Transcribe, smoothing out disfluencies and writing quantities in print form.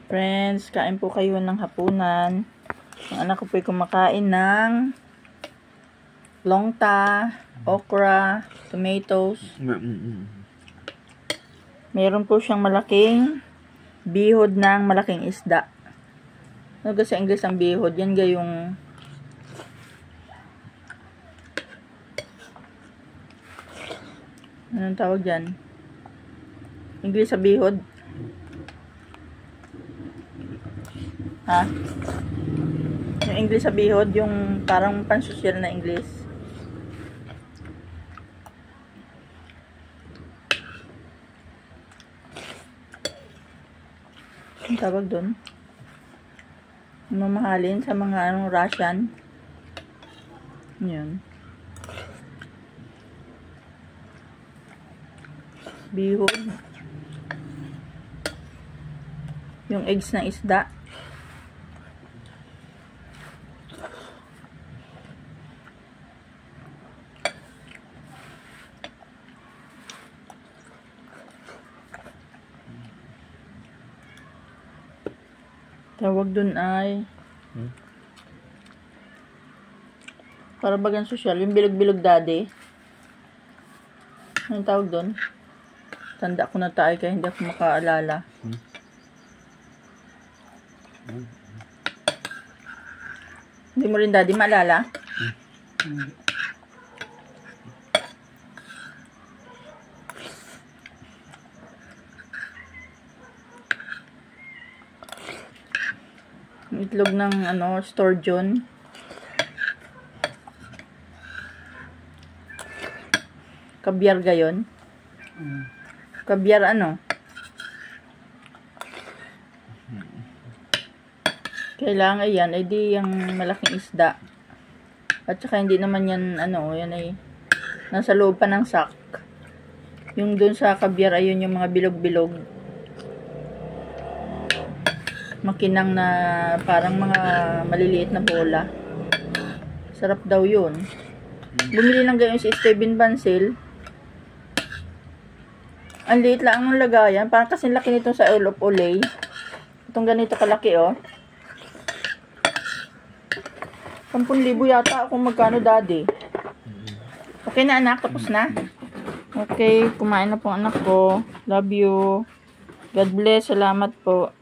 Friends, kain po kayo ng hapunan. Ang anak ko po ay kumakain ng longta, okra, tomatoes. Meron po siyang malaking bihod ng malaking isda. Ano sa English ang bihod? Yan gayong anong tawag dyan? English sa bihod? Ha? Yung English sa bihod, yung parang pansosyal na English. Ang tawag doon? Mamahalin sa mga Russian. Yun. Bihod. Yung eggs ng isda. Tawag dun ay para bagang social, yung bilog-bilog daddy. Anong tawag dun? Tanda ko na tayo kaya hindi ako makaalala. Hindi mo rin daddy maalala? Itlog ng sturgeon. Kabyar gayon. Kabyar kailangan yan ay di yung malaking isda. At saka hindi naman yan yan ay nasa loob pa ng sack. Yung dun sa kabyar ayun yung mga bilog-bilog. Makinang na parang mga maliliit na bola. Sarap daw yun. Bumili lang gayon si Steven Bancel. Ang liit lang ng lagayan. Parang kasing laki nito sa Oil of Olay. Itong ganito kalaki 10,000 yata kung magkano daddy. Okay na anak, tapos na. Okay, kumain na po anak ko. Love you. God bless, salamat po.